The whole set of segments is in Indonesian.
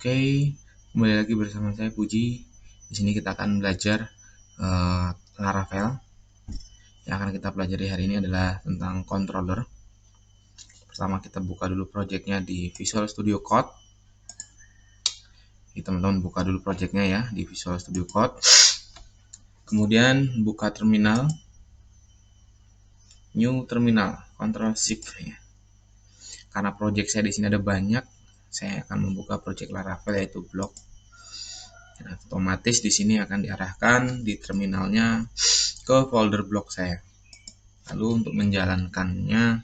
Oke, kembali lagi bersama saya Puji. Di sini kita akan belajar Laravel. Yang akan kita pelajari hari ini adalah tentang controller. Pertama kita buka dulu projectnya di Visual Studio Code. Teman-teman buka dulu projectnya ya di Visual Studio Code. Kemudian buka terminal, New Terminal, Ctrl Shift ya. Karena project saya di sini ada banyak, saya akan membuka project Laravel yaitu blog. Nah, otomatis di sini akan diarahkan di terminalnya ke folder blog saya. Lalu untuk menjalankannya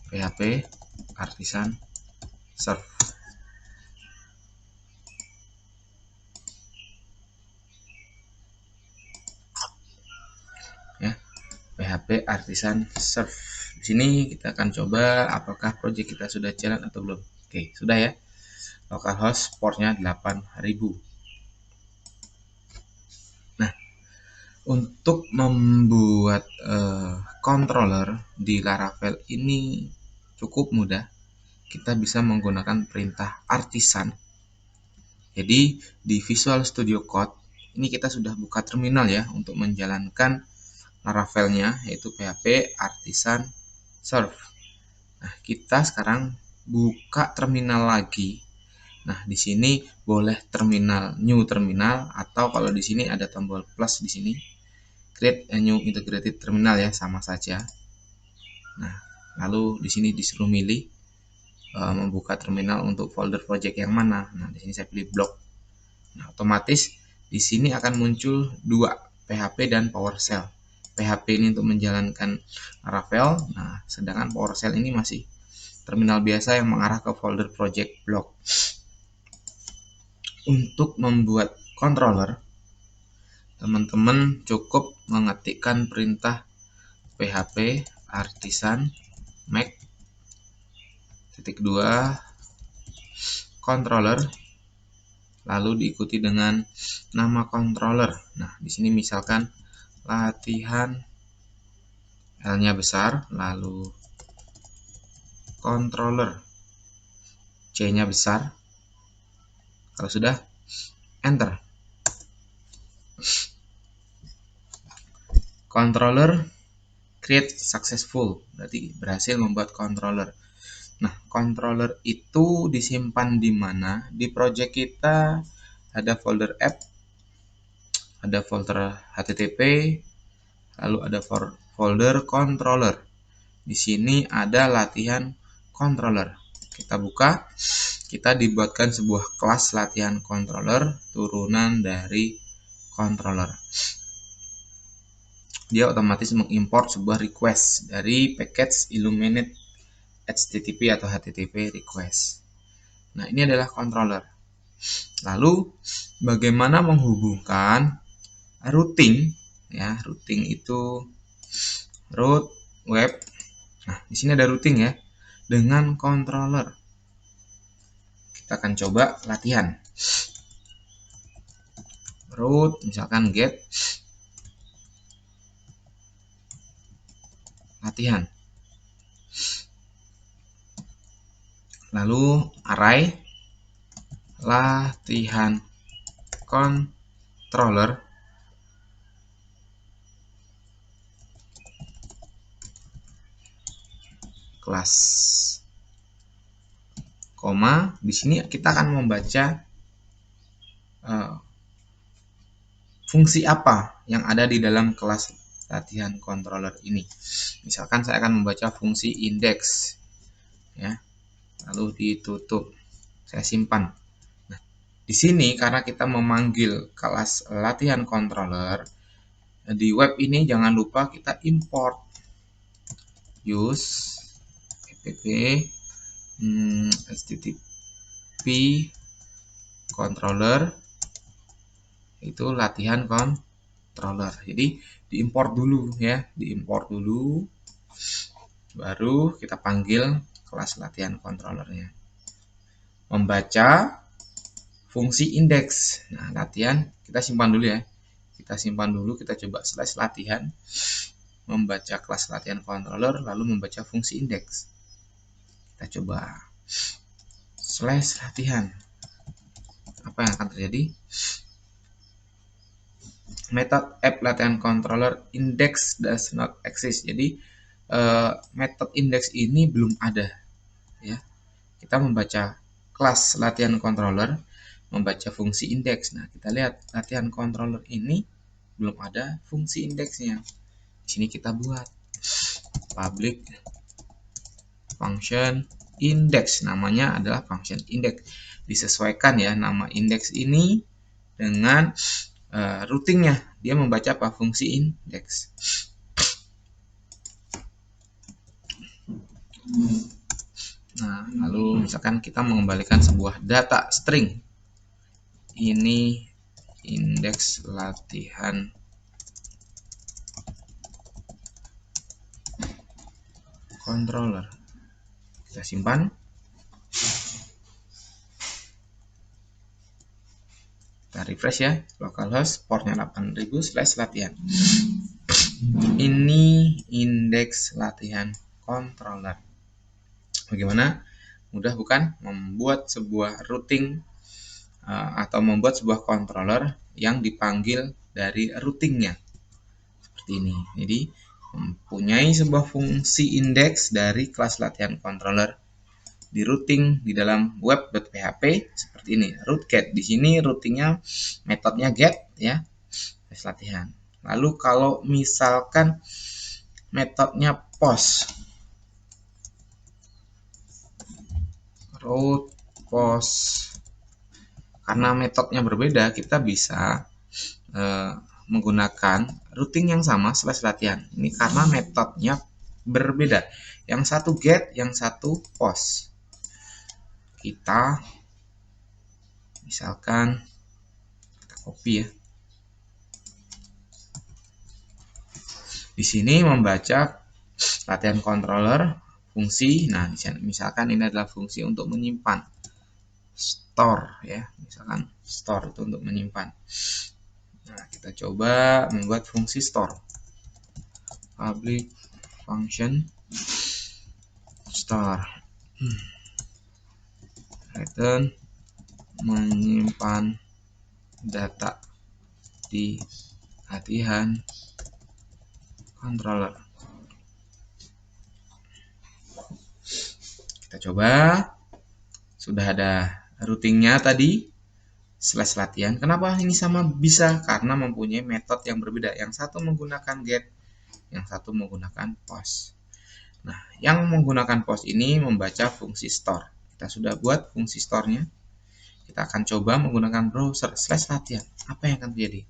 PHP Artisan Serve. Ya, PHP Artisan Serve. Di sini kita akan coba apakah project kita sudah jalan atau belum. Oke, sudah ya. Localhost portnya 8000. Nah, untuk membuat controller di Laravel ini cukup mudah. Kita bisa menggunakan perintah artisan. Jadi di Visual Studio Code ini kita sudah buka terminal ya untuk menjalankan Laravelnya, yaitu PHP Artisan Serve. Nah, kita sekarang buka terminal lagi. Nah, di sini boleh terminal, new terminal, atau kalau di sini ada tombol plus di sini, create a new integrated terminal ya, sama saja. Nah, lalu di sini disuruh milih membuka terminal untuk folder project yang mana. Nah, di sini saya pilih blog. Nah, otomatis di sini akan muncul dua, PHP dan PowerShell. PHP ini untuk menjalankan Laravel, nah sedangkan PowerShell ini masih terminal biasa yang mengarah ke folder project blog. Untuk membuat controller, teman-teman cukup mengetikkan perintah PHP artisan make -2 controller, lalu diikuti dengan nama controller. Nah, di sini misalkan latihan, L-nya besar, lalu controller, C-nya besar. Kalau sudah, enter. Controller create successful, berarti berhasil membuat controller. Nah, controller itu disimpan di mana? Di project kita ada folder app, ada folder HTTP, lalu ada folder controller. Di sini ada latihan controller. Kita buka, kita dibuatkan sebuah kelas latihan controller turunan dari controller. Dia otomatis mengimport sebuah request dari package Illuminate HTTP atau HTTP request. Nah, ini adalah controller. Lalu bagaimana menghubungkan routing ya, routing itu root web. Nah, di sini ada routing ya dengan controller. Kita akan coba latihan. Root misalkan get latihan. Lalu array latihan controller kelas, koma. Di sini kita akan membaca fungsi apa yang ada di dalam kelas latihan controller ini. Misalkan saya akan membaca fungsi index ya, lalu ditutup, saya simpan. Nah, di sini karena kita memanggil kelas latihan controller, di web ini jangan lupa kita import use app http controller, itu latihan controller. Jadi diimport dulu ya, diimport dulu, baru kita panggil kelas latihan controllernya. Membaca fungsi index. Nah, latihan kita simpan dulu ya. Kita simpan dulu, kita coba slash latihan, membaca kelas latihan controller, lalu membaca fungsi index. Kita coba. /latihan. Apa yang akan terjadi? Method app latihan controller index does not exist. Jadi metode index ini belum ada, ya. Kita membaca kelas latihan controller, membaca fungsi index. Nah, kita lihat latihan controller ini belum ada fungsi indeksnya. Di sini kita buat public function index, namanya adalah function index. Disesuaikan ya nama index ini dengan routingnya. Dia membaca apa? Fungsi index. Nah, lalu misalkan kita mengembalikan sebuah data string. Ini indeks latihan controller. Kita simpan. Kita refresh ya, localhost portnya 8000/latihan. Ini indeks latihan controller. Bagaimana? Mudah bukan? Membuat sebuah routing atau membuat sebuah controller yang dipanggil dari routingnya. Seperti ini. Jadi mempunyai sebuah fungsi indeks dari kelas latihan controller di routing di dalam web.php seperti ini. Root get. Di sini routingnya metodenya get ya. Latihan. Lalu kalau misalkan metodenya post, route post, karena metodenya berbeda, kita bisa menggunakan routing yang sama /latihan. Ini karena metodenya berbeda. Yang satu get, yang satu post. Kita misalkan kita copy ya. Di sini membaca latihan controller fungsi. Nah, misalkan ini adalah fungsi untuk menyimpan. Store ya, misalkan store itu untuk menyimpan. Nah, kita coba membuat fungsi store. Public function store. Return menyimpan data di latihan controller. Kita coba. Sudah ada routingnya tadi /latihan. Kenapa ini sama? Bisa karena mempunyai metode yang berbeda. Yang satu menggunakan get, yang satu menggunakan post. Nah, yang menggunakan post ini membaca fungsi store. Kita sudah buat fungsi store-nya. Kita akan coba menggunakan browser /latihan. Apa yang akan terjadi?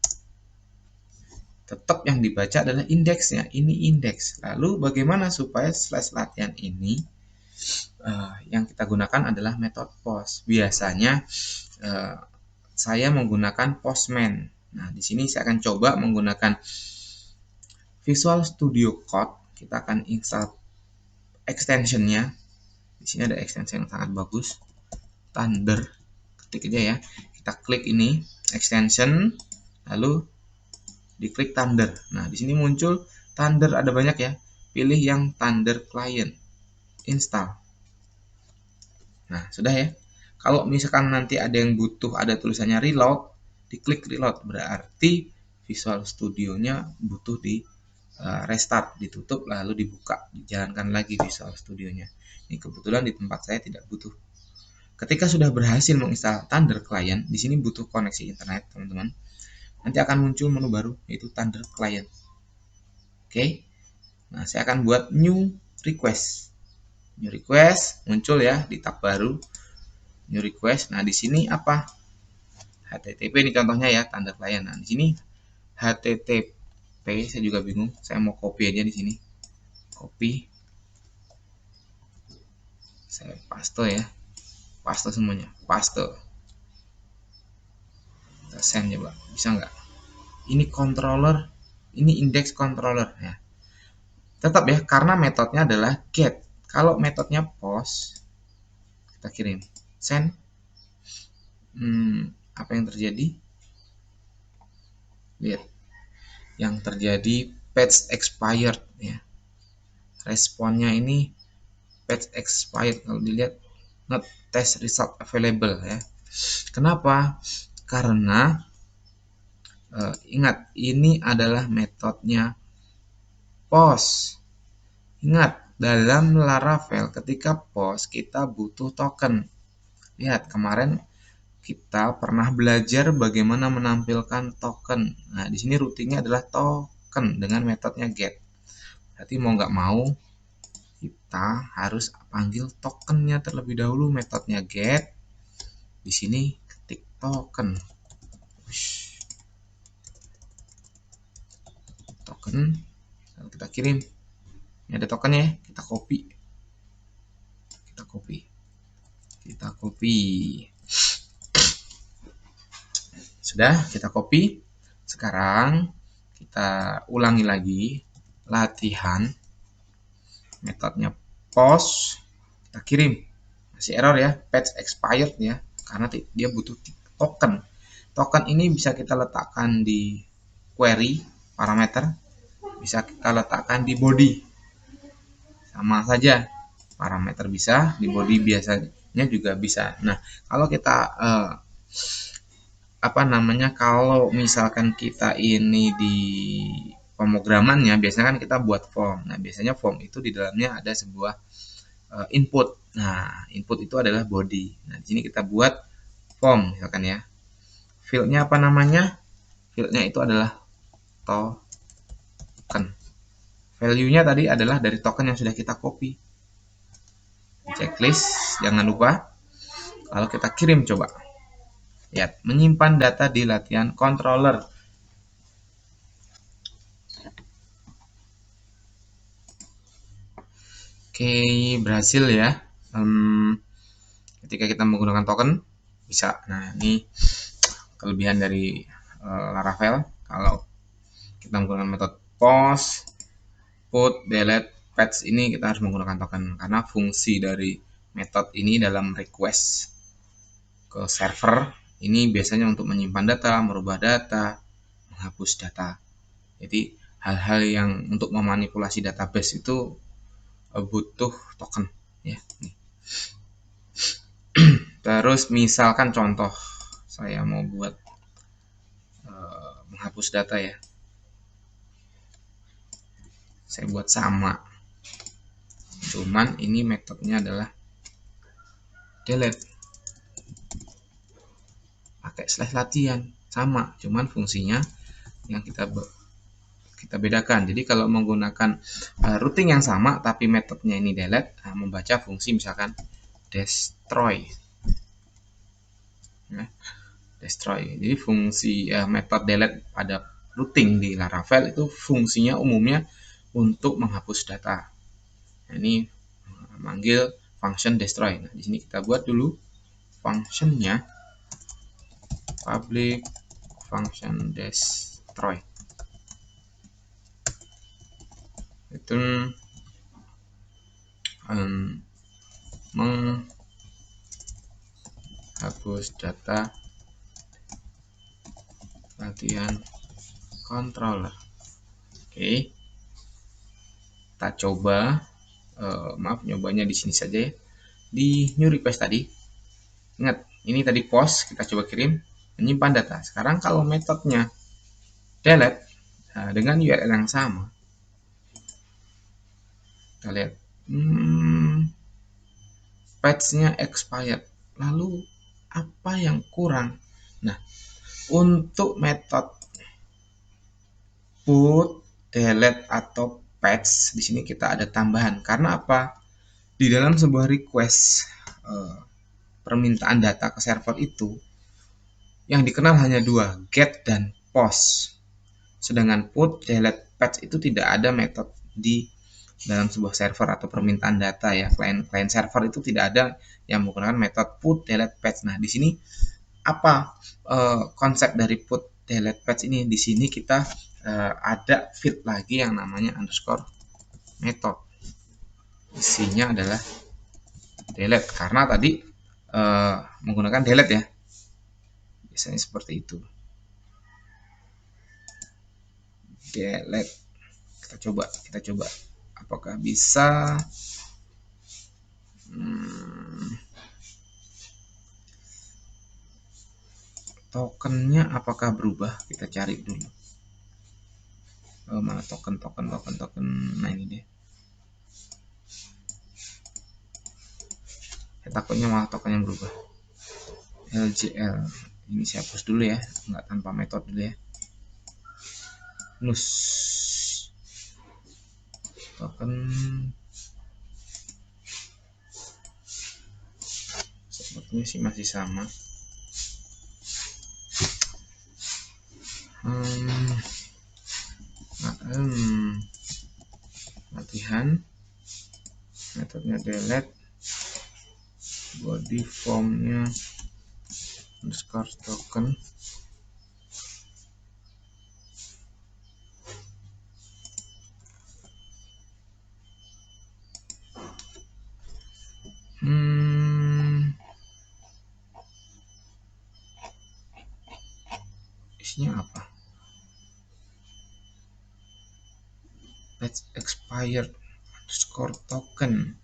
Tetap yang dibaca adalah indeksnya. Ini indeks. Lalu bagaimana supaya /latihan ini yang kita gunakan adalah metode post. Biasanya saya menggunakan Postman. Nah, di sini saya akan coba menggunakan Visual Studio Code. Kita akan install extensionnya. Di sini ada extension yang sangat bagus, Thunder. Ketik aja ya. Kita klik ini extension, lalu diklik Thunder. Nah, di sini muncul Thunder, ada banyak ya. Pilih yang Thunder Client. Install. Nah, sudah ya. Kalau misalkan nanti ada yang butuh, ada tulisannya reload, diklik reload. Berarti Visual Studio-nya butuh di restart, ditutup lalu dibuka, dijalankan lagi Visual Studio-nya. Ini kebetulan di tempat saya tidak butuh. Ketika sudah berhasil menginstal Thunder Client, di sini butuh koneksi internet, teman-teman. Nanti akan muncul menu baru, yaitu Thunder Client. Oke. Nah, saya akan buat new request. New request muncul ya di tab baru. New request. Nah, di sini apa? HTTP ini contohnya ya, Thunder Client. Nah, di sini HTTP, saya juga bingung. Saya mau copy aja di sini. Copy. Saya paste ya. Paste semuanya. Paste. Kita send coba. Bisa nggak? Ini controller, ini index controller ya. Tetap ya, karena metodenya adalah get. Kalau metodenya post, kita kirim send. Apa yang terjadi? Lihat, yang terjadi page expired ya. Responnya ini page expired. Kalau dilihat not test result available ya. Kenapa? Karena ingat ini adalah metodenya post. Ingat, dalam Laravel ketika post kita butuh token. Lihat kemarin kita pernah belajar bagaimana menampilkan token. Nah, di sini routingnya adalah token dengan metodenya get. Berarti mau nggak mau kita harus panggil tokennya terlebih dahulu, metodenya get. Di sini ketik token. Token, lalu kita kirim. Ini ada tokennya ya, kita copy. Sudah, kita copy. Sekarang kita ulangi lagi latihan metodenya post, kita kirim. Masih error ya, patch expired ya, karena dia butuh token. Token ini bisa kita letakkan di query parameter, bisa kita letakkan di body. Sama saja, parameter bisa, di body biasanya juga bisa. Nah, kalau kita kalau misalkan kita ini di pemrogramannya biasanya kan kita buat form. Nah, biasanya form itu di dalamnya ada sebuah input. Nah, input itu adalah body. Nah, di sini kita buat form misalkan ya. Fieldnya apa namanya? Fieldnya itu adalah token. Value-nya tadi adalah dari token yang sudah kita copy. Checklist, jangan lupa. Lalu kita kirim coba. Lihat, menyimpan data di latihan controller. Oke, berhasil ya. Ketika kita menggunakan token, bisa. Nah, ini kelebihan dari Laravel. Kalau kita menggunakan metode post, put, delete, patch ini kita harus menggunakan token. Karena fungsi dari metode ini dalam request ke server, ini biasanya untuk menyimpan data, merubah data, menghapus data. Jadi, hal-hal yang untuk memanipulasi database itu butuh token ya. Terus misalkan contoh saya mau buat menghapus data ya, saya buat sama, cuman ini metodenya adalah delete pakai slash latihan, sama cuman fungsinya yang kita bedakan. Jadi kalau menggunakan routing yang sama tapi metodenya ini delete, membaca fungsi misalkan destroy ya, destroy. Jadi fungsi metode delete pada routing di Laravel itu fungsinya umumnya untuk menghapus data. Nah, ini manggil function destroy. Nah, di sini kita buat dulu functionnya public function destroy. Itu menghapus data latihan controller. Oke, kita coba. Maaf, nyobanya di sini saja ya. Di new request tadi, ingat ini tadi post, kita coba kirim, menyimpan data. Sekarang kalau metodenya delete dengan URL yang sama, kita lihat patch-nya expired. Lalu apa yang kurang? Nah, untuk metode put, delete atau patch di sini kita ada tambahan. Karena apa? Di dalam sebuah request permintaan data ke server itu yang dikenal hanya dua, get dan post. Sedangkan put, delete, patch itu tidak ada metode di dalam sebuah server atau permintaan data ya. Client server itu tidak ada yang menggunakan metode put, delete, patch. Nah, di sini apa konsep dari put, delete, patch ini? Di sini kita ada field lagi yang namanya underscore method. Isinya adalah delete karena tadi menggunakan delete ya. Biasanya seperti itu. Delete. Kita coba. Apakah bisa? tokennya apakah berubah? Kita cari dulu. Mana token. Nah ini dia. Takutnya malah tokennya berubah. LJL. Ini saya hapus dulu ya, nggak tanpa metode dulu ya. Nus token sepertinya sih masih sama. Latihan metodenya delete, body formnya underscore token. Isinya apa? Let's expired underscore token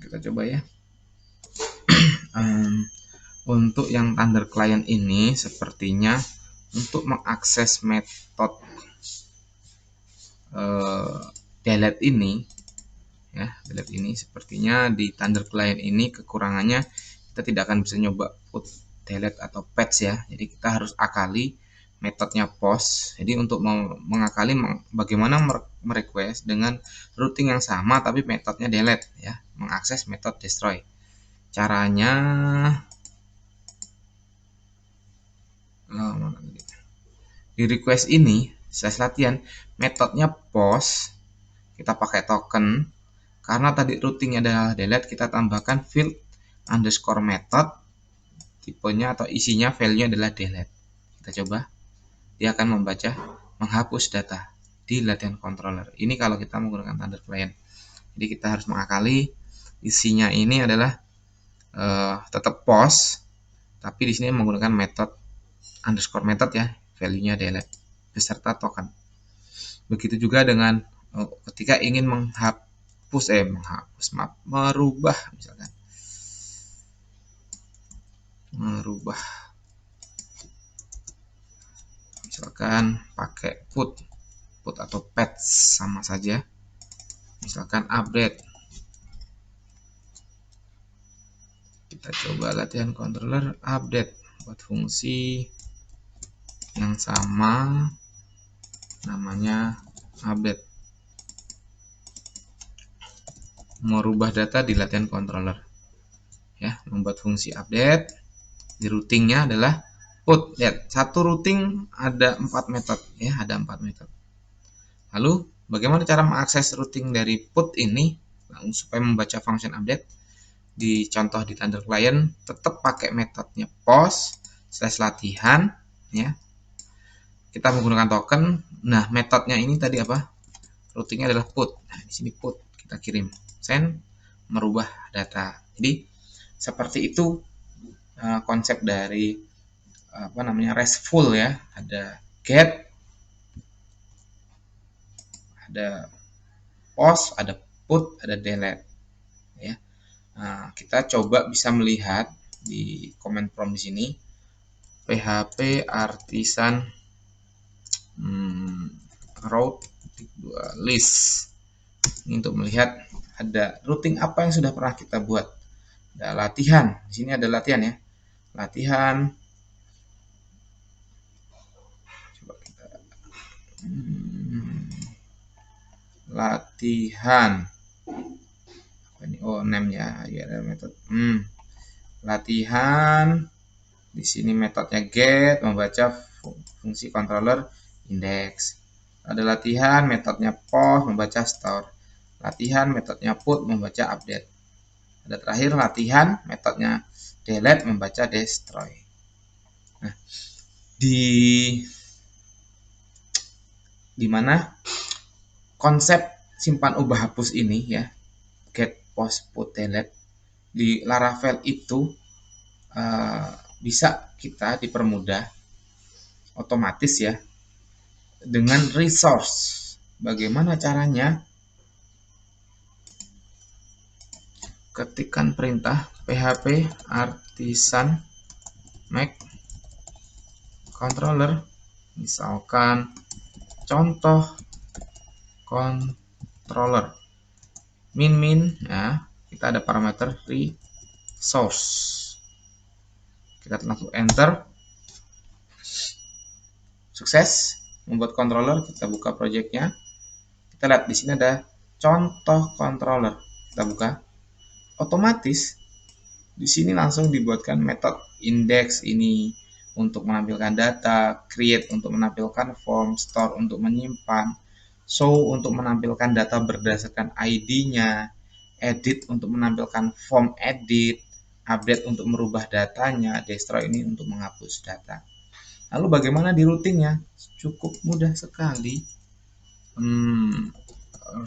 kita coba ya. Untuk yang Thunder Client ini sepertinya untuk mengakses metode delete ini ya, delete ini sepertinya di Thunder Client ini kekurangannya kita tidak akan bisa nyoba put delete atau patch ya. Jadi kita harus akali metodenya post. Jadi untuk mengakali bagaimana merequest dengan routing yang sama tapi metodenya delete ya, mengakses metode destroy. Caranya di request ini slash latihan metodenya post, kita pakai token. Karena tadi routingnya adalah delete, kita tambahkan field underscore method, tipenya atau isinya value adalah delete. Kita coba, dia akan membaca, menghapus data di latihan controller. Ini kalau kita menggunakan Thunder Client. Jadi kita harus mengakali isinya ini adalah tetap post, tapi di sini menggunakan metode underscore method ya, value-nya delete beserta token. Begitu juga dengan ketika ingin merubah misalkan, pakai put atau patch sama saja. Misalkan update, kita coba latihan controller update buat fungsi yang sama, namanya update. Merubah data di latihan controller ya, membuat fungsi update. Di routingnya adalah put. Lihat, satu routing ada 4 metode ya, ada 4 metode. Lalu bagaimana cara mengakses routing dari put ini supaya membaca function update? Di contoh di Thunder Client tetap pakai metodenya post slash latihan ya. Kita menggunakan token. Nah, metodenya ini tadi apa? Routingnya adalah put. Nah, di sini put, kita kirim send, merubah data. Jadi seperti itu konsep dari RESTful ya. Ada get, ada post, ada put, ada delete ya. Nah, kita coba bisa melihat di command prompt di sini php artisan route list. Ini untuk melihat ada routing apa yang sudah pernah kita buat. Ada latihan, di sini ada latihan ya. Latihan. Coba kita latihan. Ini name ya, URL method. Latihan. Di sini metodenya get, membaca fungsi controller index. Ada latihan, metodenya post, membaca store. Latihan, metodenya put, membaca update. Ada terakhir latihan, metodenya delete, membaca destroy. Nah, di mana konsep simpan ubah hapus ini ya, get, post, put, delete di Laravel itu bisa kita dipermudah otomatis ya, dengan resource. Bagaimana caranya? Ketikkan perintah php artisan make controller, misalkan contoh controller min ya, kita ada parameter resource, kita langsung enter. Sukses membuat controller. Kita buka projectnya, kita lihat di sini ada contoh controller, kita buka. Otomatis di sini langsung dibuatkan metode index ini untuk menampilkan data, create untuk menampilkan form, store untuk menyimpan, show untuk menampilkan data berdasarkan ID-nya, edit untuk menampilkan form edit, update untuk merubah datanya, destroy ini untuk menghapus data. Lalu bagaimana di routingnya? Cukup mudah sekali.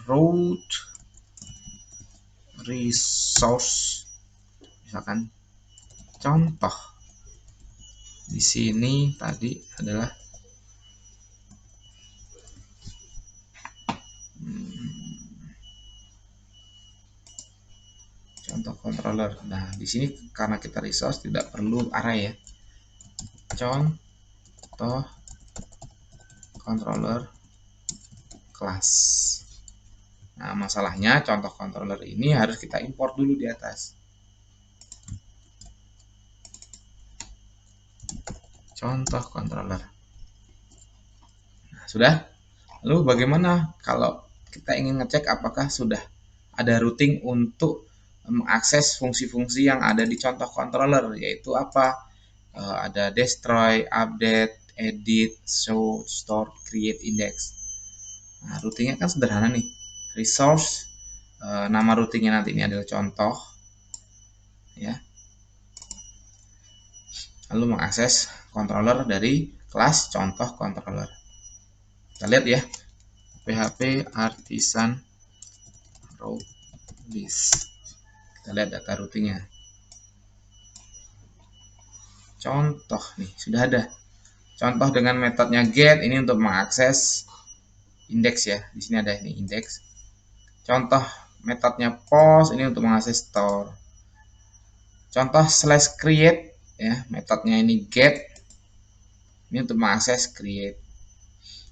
Route resource, misalkan contoh di sini tadi adalah contoh controller. Nah, di sini karena kita resource tidak perlu array ya. Contoh controller class. Nah, masalahnya contoh controller ini harus kita import dulu di atas. Contoh controller. Nah, sudah. Lalu bagaimana kalau kita ingin ngecek apakah sudah ada routing untuk mengakses fungsi-fungsi yang ada di contoh controller, yaitu apa? Ada destroy, update, edit, show, store, create, index. Nah, routingnya kan sederhana nih. Resource, nama routingnya nanti ini adalah contoh, ya. Lalu mengakses controller dari kelas contoh controller. Kita lihat ya, php artisan route list. Kita lihat data routingnya. Contoh nih, sudah ada. Contoh dengan metodenya get ini untuk mengakses index ya. Di sini ada ini index. Contoh metodenya post ini untuk mengakses store. Contoh slash create ya, metodenya ini get ini untuk mengakses create.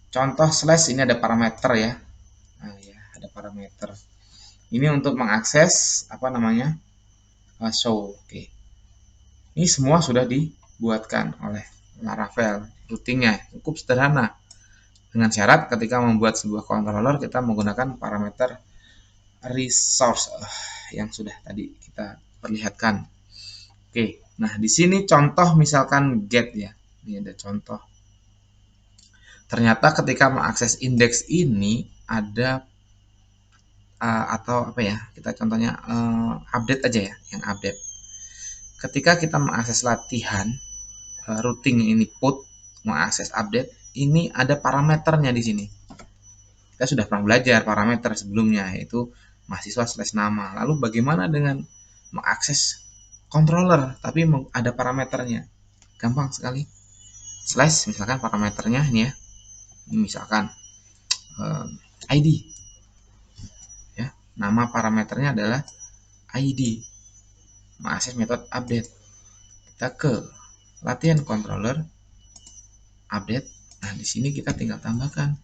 Contoh slash ini ada parameter ya. Nah, ya, ada parameter. Ini untuk mengakses apa namanya? Show. Oke. Ini semua sudah dibuatkan oleh Laravel. Routingnya cukup sederhana. Dengan syarat ketika membuat sebuah controller kita menggunakan parameter resource yang sudah tadi kita perlihatkan. Oke, nah di sini contoh misalkan get ya. Ini ada contoh. Ternyata ketika mengakses indeks ini ada atau apa ya? Kita contohnya update aja ya, yang update. Ketika kita mengakses latihan routing ini put mengakses update, ini ada parameternya di sini. Kita sudah pernah belajar parameter sebelumnya, yaitu mahasiswa slash nama. Lalu bagaimana dengan mengakses controller tapi ada parameternya? Gampang sekali. Slash misalkan parameternya ini ya. Ini misalkan ID. Ya, nama parameternya adalah ID. Mengakses metode update. Kita ke latihan controller update. Nah, di sini kita tinggal tambahkan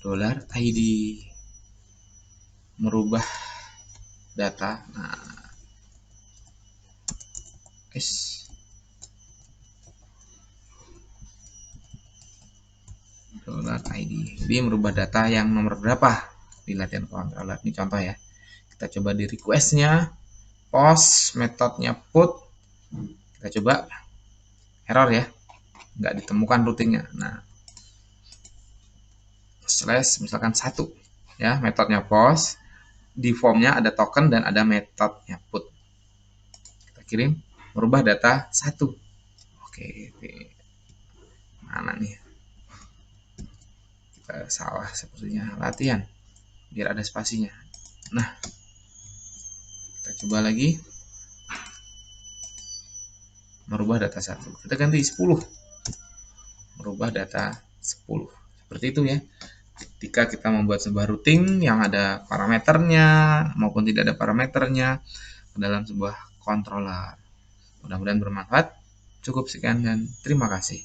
$id merubah data. Nah, $id dia merubah data yang nomor berapa di latihan controller. Ini contoh ya. Kita coba di requestnya post metodenya put, kita coba error ya, nggak ditemukan routingnya. Nah, slash misalkan 1 ya, metodenya post, di formnya ada token dan ada metodenya put. Kita kirim merubah data 1. Oke, mana nih? Kita salah sepertinya latihan, biar ada spasinya. Nah, kita coba lagi merubah data 1. Kita ganti 10. Merubah data 10. Seperti itu ya. Ketika kita membuat sebuah routing yang ada parameternya maupun tidak ada parameternya ke dalam sebuah controller. Mudah-mudahan bermanfaat. Cukup sekian dan terima kasih.